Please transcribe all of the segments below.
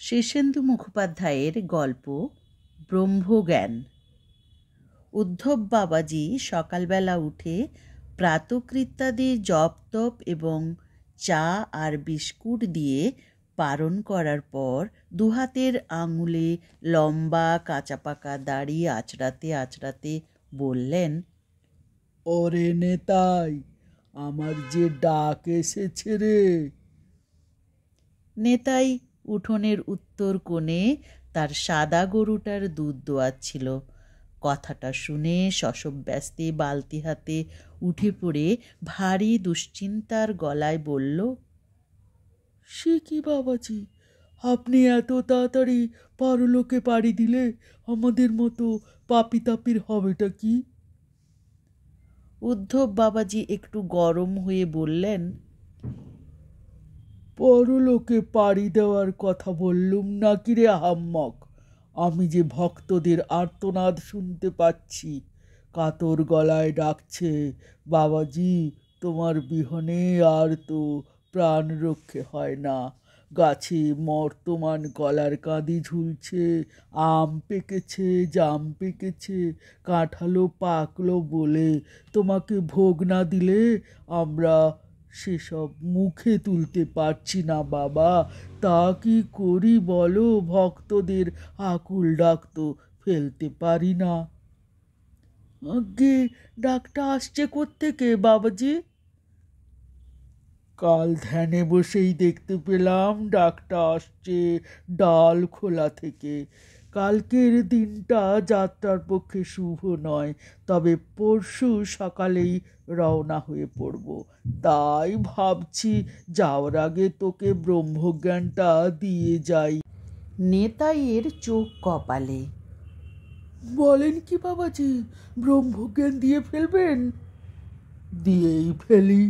শীর্ষেন্দু মুখোপাধ্যায়ের গল্প ব্রহ্মজ্ঞান। উদ্ধব বাবাজি সকালবেলা উঠে প্রাতকৃত্যাদি জপ তপ এবং চা আর বিস্কুট দিয়ে পারণ করার পর দুহাতের আঙুলে লম্বা কাঁচা পাকা দাড়ি আঁচড়াতে আঁচড়াতে বললেন, ওরে নেতাই, আমার যে ডাক এসেছে রে। নেতাই উঠোনের উত্তর কোণে তার সাদা গরুটার দুধ দোয়াচ্ছিল। কথাটা শুনে শশব ব্যস্তে বালতি হাতে উঠে পড়ে ভারী দুশ্চিন্তার গলায় বলল, সে কি বাবাজি, আপনি এত তাড়াতাড়ি পরলোকে পাড়ি দিলে আমাদের মতো পাপি তাপির হবেটা কি? উদ্ধব বাবাজি একটু গরম হয়ে বললেন, পরলোকে পাড়ি দেওয়ার কথা বললুম নাকি রে আহাম্মক? আমি যে ভক্তদের আর্তনাদ শুনতে পাচ্ছি, কাতর গলায় ডাকছে, বাবাজি তোমার বিহনে আর তো প্রাণ রক্ষে হয় না। গাছে মর্তমান গলার কাঁদি ঝুলছে, আম পেকেছে, জাম পেকেছে, কাঁঠালও পাকলো বলে তোমাকে ভোগ না দিলে আমরা সেসব মুখে তুলতে পারছি না বাবা। তা কি করি বলো? ভক্তদের আকুল ডাক তো ফেলতে পারি না। আগে ডাকটা আসছে কোত্থেকে বাবাজি? কাল ধ্যানে বসেই দেখতে পেলাম ডাকটা আসছে ডাল খোলা থেকে। কালকের দিনটা যাত্রার পক্ষে শুভ নয়, তবে পরশু সকালেই রওনা হয়ে পড়ব। তাই ভাবছি যাওয়ার আগে তোকে ব্রহ্মজ্ঞানটা দিয়ে যাই। নেতাইয়ের চোখ কপালে। বলেন কি বাবাজি, ব্রহ্মজ্ঞান দিয়ে ফেলবেন? দিয়েই ফেলি,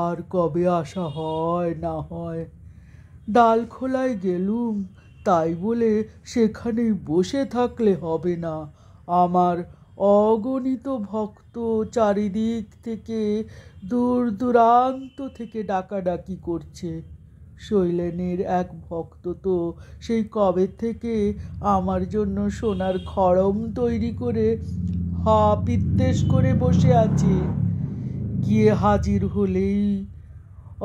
আর কবে আসা হয় না হয়। ডাল খোলায় গেলুম তাই বলে সেখানেই বসে থাকলে হবে না। আমার অগণিত ভক্ত চারিদিক থেকে, দূর দূরান্ত থেকে ডাকাডাকি করছে। শৈলেনের এক ভক্ত তো সেই কবে থেকে আমার জন্য সোনার খড়ম তৈরি করে হা পিত্তেশ করে বসে আছে। গিয়ে হাজির হলেই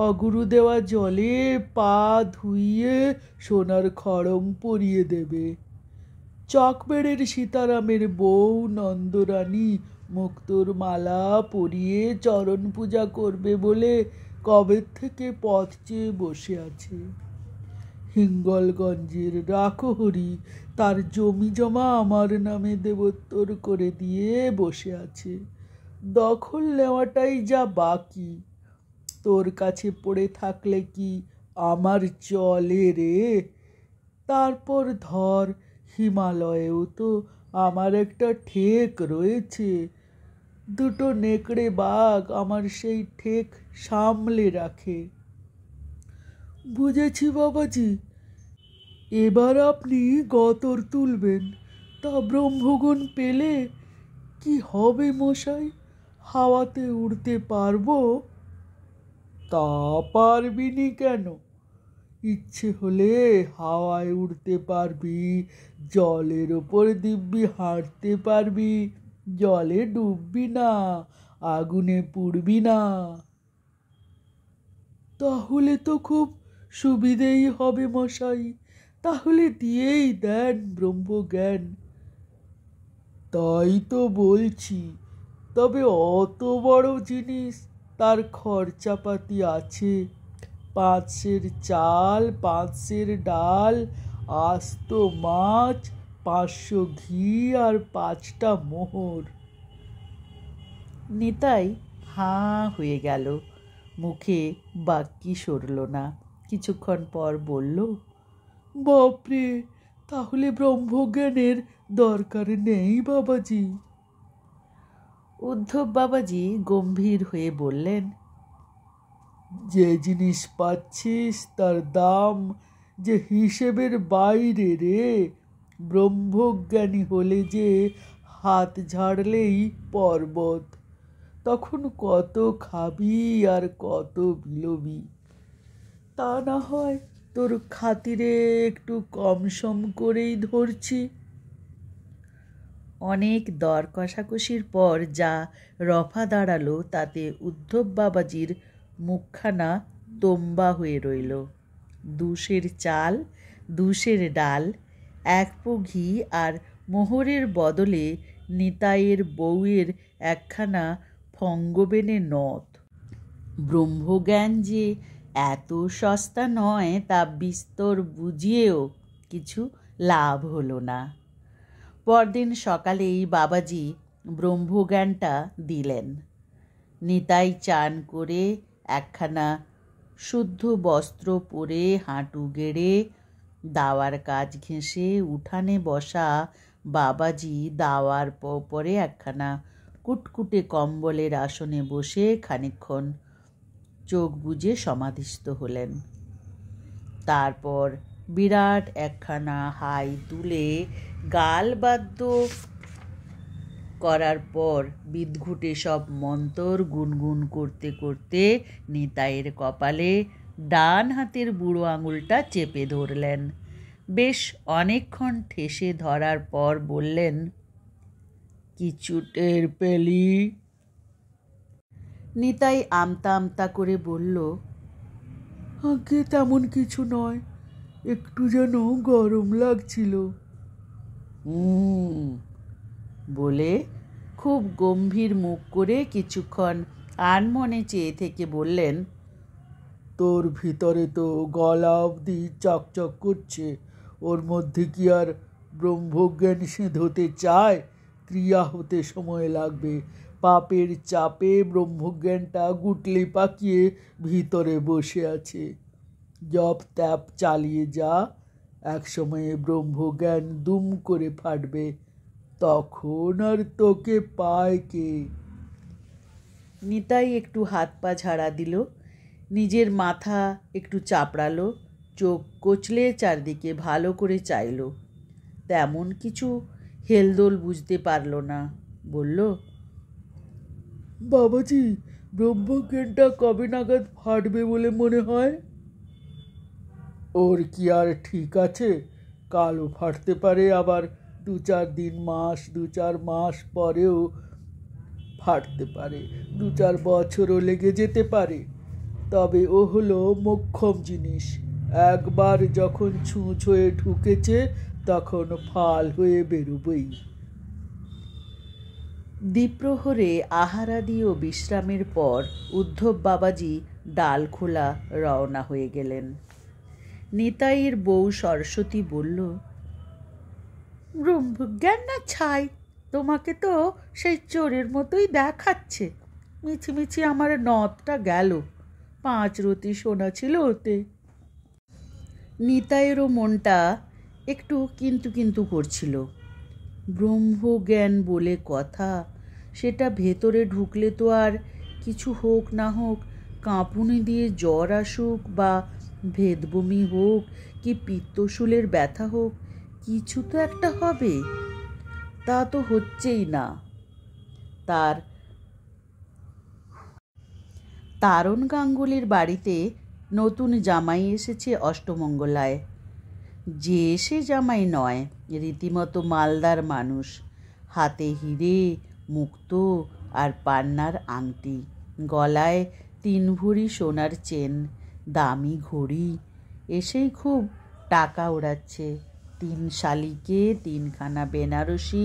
অগুরু দেওয়া জলে পা ধুইয়ে সোনার খড়ম পরিয়ে দেবে। চকবেড়ের সীতারামের বউ নন্দরানী মুক্তোর মালা পরিয়ে চরণ পূজা করবে বলে কবে থেকে পথ চেয়ে বসে আছে। হিঙ্গলগঞ্জের রাখহরি তার জমি জমা আমার নামে দেবোত্তর করে দিয়ে বসে আছে। দখল নেওয়াটাই যা বাকি। তোর কাছে পড়ে থাকলে কি আমার চলে রে? তারপর ধর, হিমালয়েও তো আমার একটা ঠেক রয়েছে। দুটো নেকড়ে বাঘ আমার সেই ঠেক সামলে রাখে। বুঝেছি বাবাজি, এবার আপনি গতর তুলবেন। তা ব্রহ্মগুণ পেলে কি হবে মশাই? হাওয়াতে উড়তে পারবো? তা পারবিনি কেন? ইচ্ছে হলে হাওয়ায় উড়তে পারবি, জলের ওপর দিব্যি হাঁটতে পারবি, জলে ডুববি না, আগুনে পুড়বি না। তাহলে তো খুব সুবিধেই হবে মশাই। তাহলে দিয়েই দেন ব্রহ্মজ্ঞান। তাই তো বলছি, তবে অত বড় জিনিস, তার খরচাপাতি আছে। 5 সের চাল, 5 সের ডাল, আস্ত মাছ, 500 ঘি আর 5টা মোহর। নেতাই হাঁ হয়ে গেল, মুখে বাক্যি সরল না। কিছুক্ষণ পর বলল, বাপরে, তাহলে ব্রহ্মজ্ঞানের দরকার নেই বাবাজি? উদ্ধব বাবাজি গম্ভীর হয়ে বললেন, যে জিনিস পাচ্ছিস তার দাম যে হিসেবের বাইরে রে। ব্রহ্মজ্ঞানী হলে যে হাত ঝাড়লেই পর্বত। তখন কত খাবি আর কত বিলোবি। তা না হয় তোর খাতিরে একটু কম সম করেই ধরছি। অনেক দর কষাকষির পর যা রফা দাঁড়ালো তাতে উদ্ধব বাবাজির মুখখানা তোম্বা হয়ে রইল। 2 চাল, 2 ডাল, 1 পো ঘি আর মোহরের বদলে নিতাইয়ের বউয়ের একখানা ফঙ্গবেনে নথ। ব্রহ্মজ্ঞান যে এত সস্তা নয় তা বিস্তর বুঝিয়েও কিছু লাভ হলো না। পরদিন সকালেই বাবাজি ব্রহ্মজ্ঞানটা দিলেন। নিতাই চান করে একখানা শুদ্ধ বস্ত্র পরে হাঁটু গেড়ে দাওয়ার কাজ ঘেঁষে উঠানে বসা বাবাজি দাওয়ার পরে একখানা কুটকুটে কম্বলের আসনে বসে খানিকক্ষণ চোখ বুজে সমাধিস্থ হলেন। তারপর বিরাট একখানা হাই তুলে গালবাদ্য করার পর বিদঘুটে সব মন্তর গুনগুন করতে করতে নিতাইয়ের কপালে ডান হাতের বুড়ো আঙুলটা চেপে ধরলেন। বেশ অনেকক্ষণ ঠেসে ধরার পর বললেন, কিছু টের পেলি? নিতাই আমতা আমতা করে বলল, আগে তেমন কিছু নয়, একটু যেন গরম লাগছিল। বলে খুব গম্ভীর মুখ করে কিছুক্ষণ আনমনে চেয়ে থেকে বললেন, তোর ভিতরে তো গলা অবধি চকচক করছে, ওর মধ্যে কি আর ব্রহ্মজ্ঞান সেঁধোতে চায়? ক্রিয়া হতে সময় লাগবে। পাপের চাপে ব্রহ্মজ্ঞানটা গুটলি পাকিয়ে ভিতরে বসে আছে। জপ ত্যাপ চালিয়ে যা, এক সময়ে ব্রহ্মজ্ঞান দুম করে ফাটবে, তখন আর তোকে পায় কে? নিতাই একটু হাত পা ঝাড়া দিল, নিজের মাথা একটু চাপড়ালো, চোখ কচলে চারদিকে ভালো করে চাইল। তেমন কিছু হেলদোল বুঝতে পারল না। বলল, বাবাজি, ব্রহ্মজ্ঞানটা কবে নাগাদ ফাটবে বলে মনে হয়? ওর কি আর ঠিক আছে? কালও ফাটতে পারে, আবার 2-4 মাস পরেও ফাটতে পারে, 2-4 বছরও লেগে যেতে পারে। তবে ও হলো মোক্ষম জিনিস। একবার যখন ছুঁচ হয়ে ঢুকেছে তখন ফাল হয়ে বেরোবেই। দ্বিপ্রহরে আহারাদি ও বিশ্রামের পর উদ্ধব বাবাজি ডালখোলা রওনা হয়ে গেলেন। নিতাইয়ের বউ সরস্বতী বলল, ব্রহ্মজ্ঞান না ছাই, তোমাকে তো সেই চোরের মতোই দেখাচ্ছে। মিছিমিছি আমার নথটা গেল, 5 রতি সোনা ছিল ওতে। নিতাইয়েরও মনটা একটু কিন্তু কিন্তু করছিল। ব্রহ্মজ্ঞান বলে কথা, সেটা ভেতরে ঢুকলে তো আর কিছু হোক না হোক, কাঁপুনি দিয়ে জ্বর আসুক বা ভেদবমি হোক কি পিত্তশূলের ব্যথা হোক, কিছু তো একটা হবে। তা তো হচ্ছেই না। তারণ গাঙ্গুলির বাড়িতে নতুন জামাই এসেছে অষ্টমঙ্গলায়। যে সে জামাই নয়, রীতিমতো মালদার মানুষ। হাতে হিরে, মুক্ত আর পান্নার আংটি, গলায় 3 ভরি সোনার চেন, দামি ঘড়ি। এসেই খুব টাকা ওড়াচ্ছে। 3 শালিকে 3খানা বেনারসি,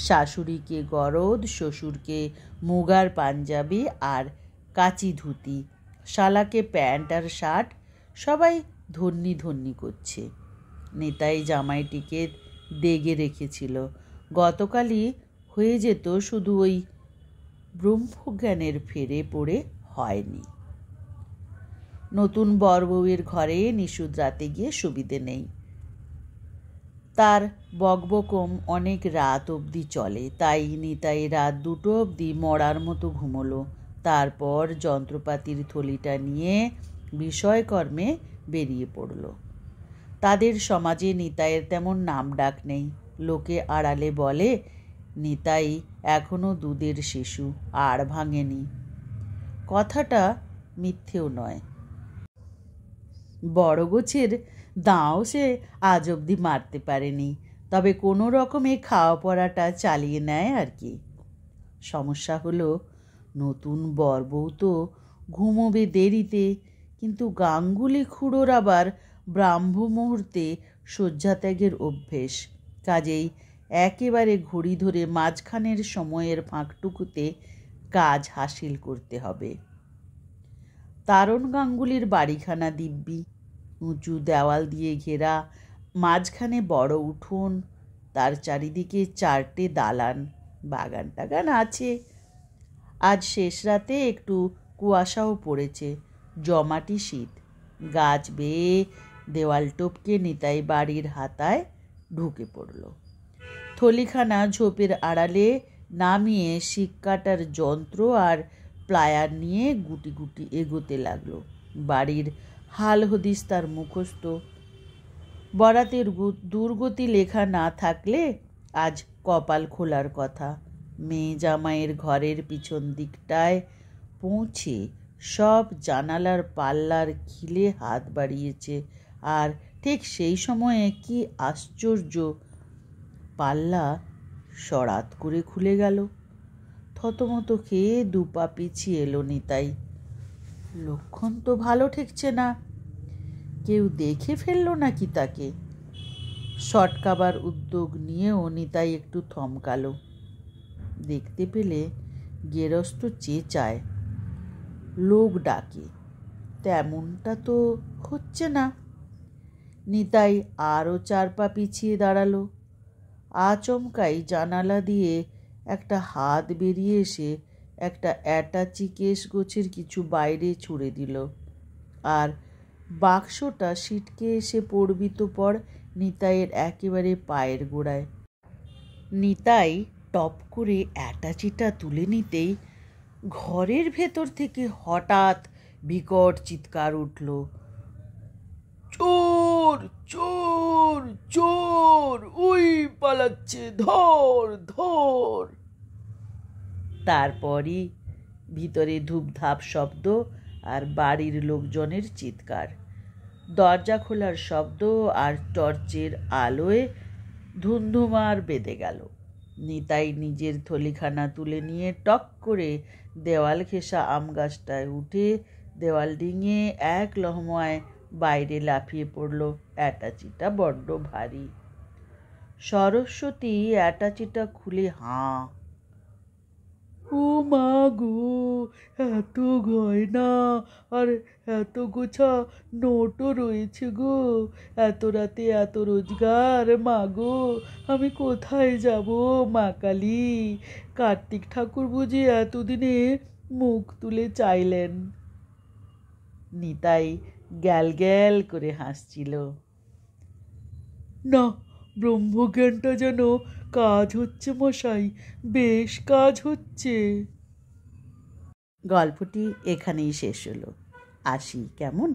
শাশুড়িকে গরদ, শ্বশুরকে মুগার পাঞ্জাবি আর কাচি ধুতি, শালাকে প্যান্ট আর শার্ট। সবাই ধন্যি ধন্যি করছে। নিতাই জামাইটিকে দেগে রেখেছিল। গতকালই হয়ে যেত, শুধু ওই ব্রহ্মজ্ঞানের ফেরে পড়ে হয়নি। নতুন বরবউয়ের ঘরে নিশুদ রাতে গিয়ে সুবিধে নেই। তার বকবকম অনেক রাত অবধি চলে। তাই নিতাই রাত 2টো অবধি মরার মতো ঘুমোলো। তারপর যন্ত্রপাতির থলিটা নিয়ে বিষয়কর্মে বেরিয়ে পড়ল। তাদের সমাজে নিতাইয়ের তেমন নাম ডাক নেই। লোকে আড়ালে বলে, নিতাই এখনো দুধের শিশু, আর ভাঙেনি। কথাটা মিথ্যেও নয়। বড় গোছের দাঁও সে আজ অবধি মারতে পারেনি, তবে কোনো রকমে খাওয়া পড়াটা চালিয়ে নেয় আর কি। সমস্যা হলো নতুন বরবউ তো ঘুমোবে দেরিতে, কিন্তু গাঙ্গুলি খুড়োর আবার ব্রাহ্ম মুহূর্তে শয্যাত্যাগের অভ্যেস। কাজেই একেবারে ঘড়ি ধরে মাঝখানের সময়ের ফাঁকটুকুতে কাজ হাসিল করতে হবে। তারণ গাঙ্গুলির বাড়িখানা দিব্যি, উঁচু দেওয়াল দিয়ে ঘেরা, মাঝখানে বড় উঠোন, তার চারিদিকে 4টে দালান, বাগান টাগান আছে। আজ শেষ রাতে একটু কুয়াশাও পড়েছে, জমাটি শীত। গাছ বেয়ে দেওয়াল টপকে নিতাই বাড়ির হাতায় ঢুকে পড়ল। থলিখানা ঝোপের আড়ালে নামিয়ে শিক কাটার যন্ত্র আর প্লায়ার নিয়ে গুটি গুটি এগোতে লাগলো। বাড়ির হাল হদিস তার মুখস্থ। বরাতের দুর্গতি লেখা না থাকলে আজ কপাল খোলার কথা। মেয়ে জামাইয়ের ঘরের পিছন দিকটায় পৌঁছে সব জানালার পাল্লার খিলে হাত বাড়িয়েছে, আর ঠিক সেই সময়ে কি আশ্চর্য, পাল্লা সরাত করে খুলে গেল। থতমত খেয়ে 2 পা পিছিয়ে এলো নিতাই। লক্ষণ তো ভালো ঠেকছে না। কেউ দেখে ফেললো নাকি তাকে? সটকাবার উদ্যোগ নিয়েও নিতাই একটু থমকালো। দেখতে পেলে গেরস্ত চেঁচায়, লোক ডাকে, তেমনটা তো হচ্ছে না। নিতাই আরও 4 পা পিছিয়ে দাঁড়ালো। আচমকাই জানালা দিয়ে একটা হাত বেরিয়ে এসে একটা অ্যাটাচি কেশ গোছের কিছু বাইরে ছুঁড়ে দিল, আর বাক্সটা সিটকে এসে পড়বি তো পড় নিতাইয়ের একেবারে পায়ের গোড়ায়। নিতাই টপ করে অ্যাটাচিটা তুলে নিতেই ঘরের ভেতর থেকে হঠাৎ বিকট চিৎকার উঠল, চোর চোর চোর, ওই পালাচ্ছে, ধর ধর। তারপরই ভিতরে ধূপধাপ শব্দ আর বাড়ির লোকজনের চিৎকার। দরজা খোলার শব্দ আর টর্চের আলোয় ধুন্ধুমার বেঁধে গেল। নিতাই নিজের থলিখানা তুলে নিয়ে টক করে দেওয়াল ঘেঁষা আম গাছটায় উঠে দেওয়াল ডিঙিয়ে এক লহমায় বাইরে লাফিয়ে পড়ল। অ্যাটাচিটা বড্ড ভারী। সরস্বতী অ্যাটাচিটা খুলে হাঁ। ও মা গো, এত গয়না আর এত গোছা নোটও রয়েছে গো, এত রাতে এত রোজগার, মা গো আমি কোথায় যাব মা কালী? কার্তিক ঠাকুর বুঝি এতদিনে মুখ তুলে চাইলেন। নিতাই গ্যাল গ্যাল করে হাসছিল। না, ব্রহ্মজ্ঞানটা যেন কাজ হচ্ছে মশাই, বেশ কাজ হচ্ছে। গল্পটি এখানেই শেষ হলো। আসি কেমন?